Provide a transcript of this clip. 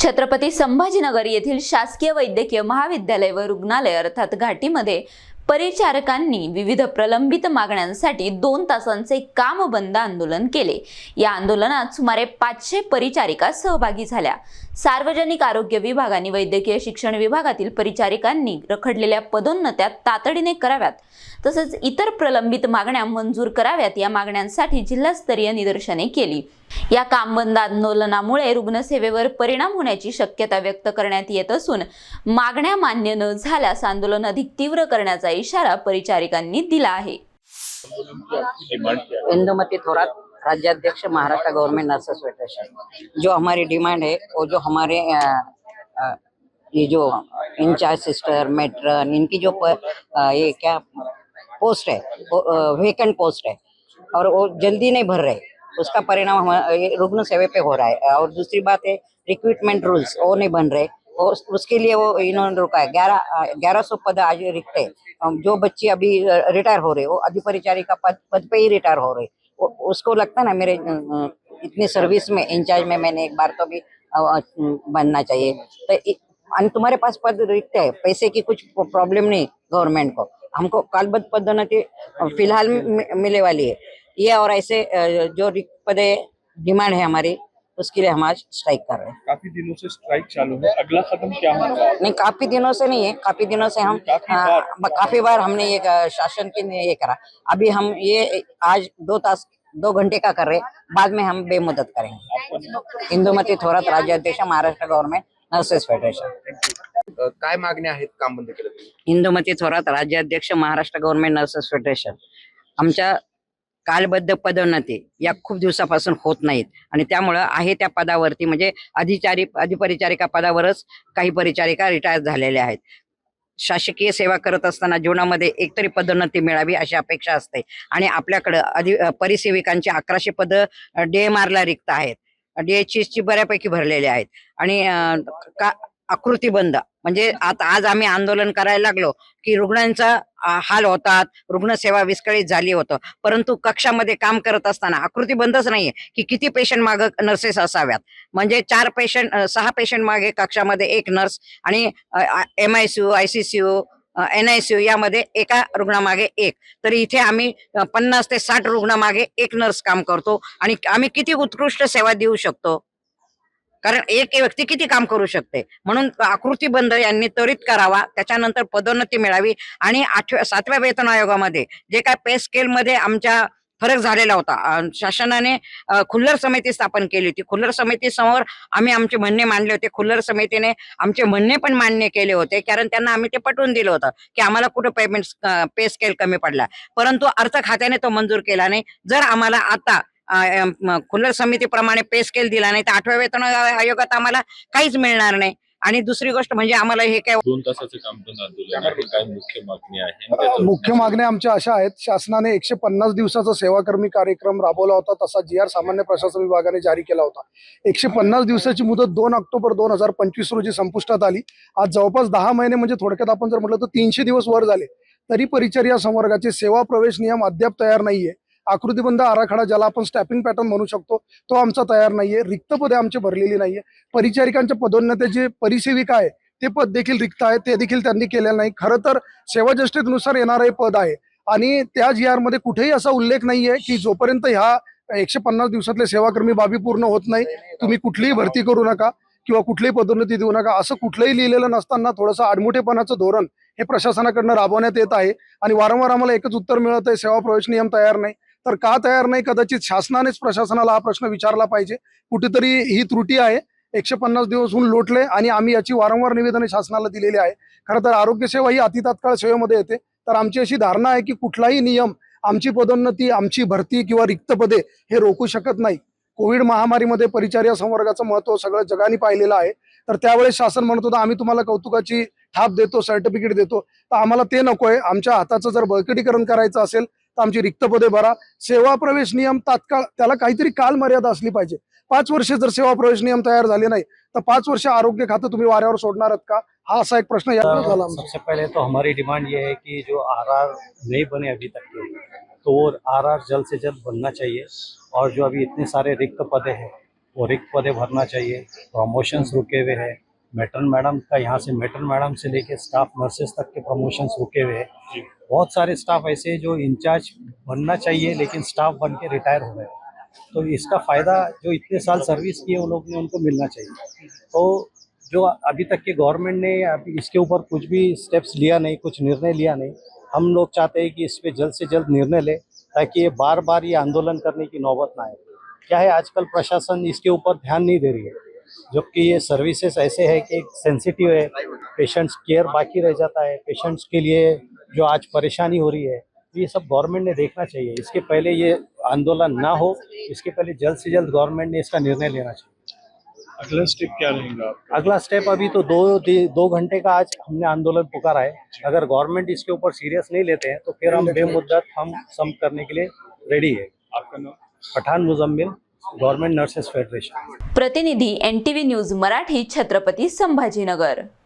छत्रपती संभाजीनगर येथील शासकीय वैद्यकीय महाविद्यालय व रुग्णालय अर्थात घाटीमध्ये परिचारकांनी विविध प्रलंबित मागण्यांसाठी 2 तासांचे काम बंद आंदोलन केले। या आंदोलनात सुमारे 500 परिचारिका सहभागी झाल्या। सार्वजनिक आरोग्य विभाग आणि वैद्यकीय शिक्षण विभागातील परिचारिकांनी रखडलेल्या पदोन्नत्या तातडीने कराव्यात, तसेच इतर प्रलंबित मागण्या मंजूर कराव्यात या मागण्यांसाठी जिल्हास्तरीय निदर्शने केली। या काम बंद आंदोलनामुळे रुग्णसेवेवर परिणाम होण्याची शक्यता व्यक्त करण्यात येत असून मागण्या मान्य न झाल्यास आंदोलन अधिक तीव्र करण्याचा इशारा परिचारिकांनी दिला आहे। इंदुमती थोरात, राज्याध्यक्ष महाराष्ट्र गवर्नमेंट नर्सेस फेडरेशन। जो हमारी डिमांड है वो जो हमारे ये जो इंचार्ज सिस्टर मेट्रन इनकी जो ये क्या पोस्ट है, वेकेंट पोस्ट है और वो जल्दी नहीं भर रहे, उसका परिणाम रुग्ण सेवे पे हो रहा है। और दूसरी बात है रिक्रूटमेंट रूल्स वो नहीं बन रहे, उसके लिए वो इन्होंने रोका है। 1100 पद आज रिक्त है। जो बच्चे अभी रिटायर हो रहे वो अधिपरिचारिका पद पे ही रिटायर हो रहे। उसको लगता है ना मेरे इतनी सर्विस में इंचार्ज में मैंने एक बार तो भी बनना चाहिए। तो तुम्हारे पास पद रिक्त है, पैसे की कुछ प्रॉब्लम नहीं गवर्नमेंट को, हमको कालबद्ध पदोन्नति फिलहाल मिले वाली है ये। और ऐसे जो रिक्त पदे डिमांड है हमारी, उसके लिए हम आज स्ट्राइक कर रहे हैं। काफी दिनों से स्ट्राइक चालू है, अगला कदम क्या होगा? नहीं, काफी दिनों से नहीं है, काफी दिनों से हम काफी बार हमने ये शासन के ने ये करा। अभी हम ये आज 2 घंटे का कर रहे, बाद में हम बेमुदत करेंगे। इंदुमती थोरात, राज्याध्यक्ष महाराष्ट्र गवर्नमेंट नर्सेस फेडरेशन। काय मागण्या आहेत काम बंद केलं? इंदुमती थोरात, राज्याध्यक्ष महाराष्ट्र गवर्नमेंट नर्सेस फेडरेशन। आमच्या कालबद्ध पदोन्नती या खूप दिवसापासून होत नाहीत आणि त्यामुळे आहे त्या पदावरती म्हणजे अधिपरिचारिका पदावरच काही परिचारिका रिटायर झालेल्या आहेत। शासकीय सेवा करत असताना जीवनामध्ये एकतरी पदोन्नती मिळावी अशी अपेक्षा असते आणि आपल्याकडे परिसेविकांची 1100 पद DMR ला रिक्त आहेत। DHS ची बऱ्यापैकी भरलेले आहेत आणि आकृतीबंध म्हणजे आता आज आम्ही आंदोलन करायला लागलो की रुग्णांचा हाल होतात, रुग्णसेवा विस्कळीत झाली होतं, परंतु कक्षामध्ये काम करत असताना आकृतीबंधच नाहीये की किती पेशंट मागे नर्सेस असाव्यात। म्हणजे 6 पेशंट मागे कक्षामध्ये 1 नर्स आणि MICU, ICCU, NICU यामध्ये एका रुग्णामागे 1, तरी इथे आम्ही 50 ते 60 रुग्णामागे 1 नर्स काम करतो आणि आम्ही किती उत्कृष्ट सेवा देऊ शकतो, कारण एक व्यक्ती किती काम करू शकते। म्हणून आकृतीबंध यांनी त्वरित करावा, त्याच्यानंतर पदोन्नती मिळावी आणि 7व्या वेतन आयोगामध्ये जे काय पे स्केल मध्ये आमच्या फरक झालेला होता, शासनाने खुल्लर समिती स्थापन केली होती। खुल्लर समिती समोर आम्ही आमचे म्हणणे मांडले होते। खुल्लर समितीने आमचे म्हणणे पण मान्य केले होते, कारण त्यांना आम्ही ते पटवून दिलं होतं की आम्हाला कुठे पे स्केल कमी पडला, परंतु अर्थ खात्याने तो मंजूर केला नाही। जर आम्हाला आता खुल्लर समितीप्रमाणे पे स्केल दिला नाही तर 8व्या वेतन आयोगात आम्हाला काहीच मिळणार नाही। आणि दुसरी गोष्ट म्हणजे आम्हाला हे काय 2 तासाचे काम बंद आंदोलन आहे, काय मुख्य मागणी आहे? मुख्य मागण्या आमच्या अशा आहेत। शासनाने 150 दिवसाचा सेवाकर्मी कार्यक्रम राबवला होता, तसा GR सामान्य प्रशासन विभागाने जारी केला होता। 150 दिवसाची मुदत 2 ऑक्टोबर 2025 रोजी संपुष्टात आली। आज जवळपास 10 महिने म्हणजे थोडक्यात आपण जर म्हटलं तर 300 दिवस वर झाले, तरी परिचर्या संवर्गाचे सेवा प्रवेश नियम अद्याप तयार नाहीये। आकृतीबंध आराखडा ज्याला आपण स्टॅपिंग पॅटर्न म्हणू शकतो तो आमचा तयार नाहीये। रिक्त पदे आमची भरलेली नाहीये। परिचारिकांच्या पदोन्नती जे परिसेविका आहे ते पद देखील रिक्त आहे, ते देखील त्यांनी केलेलं नाही। खरं तर सेवाज्येष्ठतेनुसार येणारं हे पद आहे आणि त्या GR मध्ये कुठेही असा उल्लेख नाहीये की जोपर्यंत ह्या 150 दिवसातले सेवाकर्मी बाबी पूर्ण होत नाही तुम्ही कुठलीही भरती करू नका किंवा कुठलीही पदोन्नती देऊ नका, असं कुठलंही लिहिलेलं नसताना थोडंसं आडमुठेपणाचं धोरण हे प्रशासनाकडनं राबवण्यात येत आहे। आणि वारंवार आम्हाला एकच उत्तर मिळत आहे, सेवा प्रवेश नियम तयार नाही। तर का तयार नाही? कदाचित शासनानेच प्रशासनाला हा प्रश्न विचारला पाहिजे। कुठेतरी ही त्रुटी आहे। 150 दिवस होऊन लोटले आणि आम्ही याची वारंवार निवेदने शासनाला दिलेली आहे। खरं तर आरोग्य सेवा ही अतितात्काळ सेवेमध्ये येते, तर आमची अशी धारणा आहे की कुठलाही नियम आमची पदोन्नती, आमची भरती किंवा रिक्त पदे हे रोखू शकत नाही। कोविड महामारीमध्ये परिचार्या संवर्गाचं महत्व सगळं जगाने पाहिलेलं आहे, तर त्यावेळेस शासन म्हणत होतं आम्ही तुम्हाला कौतुकाची थाप देतो, सर्टिफिकेट देतो, तर आम्हाला ते नकोय। आमच्या हाताचं जर बळकटीकरण करायचं असेल तर आमची रिक्त पदे भरा। सेवा प्रवेश नियम तात्काळ त्याला काहीतरी काल मर्यादा असली पाहिजे। 5 वर्ष जर सेवा प्रवेश नियम तयार झाले नाही तर 5 वर्ष आरोग्य खातं तुम्ही वाऱ्यावर सोडणार आहात का? हा असा एक प्रश्न यात झाला। सबसे पहले तो हमारी डिमांड ये है कि जो RR नहीं बने अभी तक के, तो वो RR जल्द से जल्द बनना चाहिए। और जो अभी इतने सारे रिक्त पदे हैं और रिक्त पदे भरना चाहिए। प्रमोशंस रुके हुए हैं। मैटर्न मैडम का यहाँ से मैटर्न मैडम से लेके स्टाफ नर्सेस तक के प्रमोशंस रुके हुए हैं। बहुत सारे स्टाफ ऐसे हैं जो इंचार्ज बनना चाहिए लेकिन स्टाफ बन के रिटायर हो गए। तो इसका फ़ायदा जो इतने साल सर्विस किए उन लोग ने उनको मिलना चाहिए। तो जो अभी तक के गवर्नमेंट ने अभी इसके ऊपर कुछ भी स्टेप्स लिया नहीं, कुछ निर्णय लिया नहीं। हम लोग चाहते हैं कि इस पे जल्द से जल्द निर्णय ले ताकि ये बार बार ये आंदोलन करने की नौबत ना आए। क्या है, आजकल प्रशासन इसके ऊपर ध्यान नहीं दे रही है, जबकि ये सर्विसेज ऐसे है कि सेंसिटिव है, पेशेंट्स केयर बाकी रह जाता है, पेशेंट्स के लिए जो आज परेशानी हो रही है, ये सब गवर्नमेंट ने देखना चाहिए। इसके पहले ये आंदोलन ना हो, इसके पहले जल्द से जल्द गवर्नमेंट ने इसका निर्णय लेना चाहिए। अगला स्टेप क्या रहेगा? अगला स्टेप अभी तो 2 घंटे का आज हमने आंदोलन पुकारा है। अगर गवर्नमेंट इसके ऊपर सीरियस नहीं लेते हैं तो फिर हम बेमुद्दत हम सम करने के लिए रेडी है। आपका नाम? Pathan Muzammil, government nurses federation. प्रतिनिधी NTV न्यूज मराठी, छत्रपती संभाजीनगर।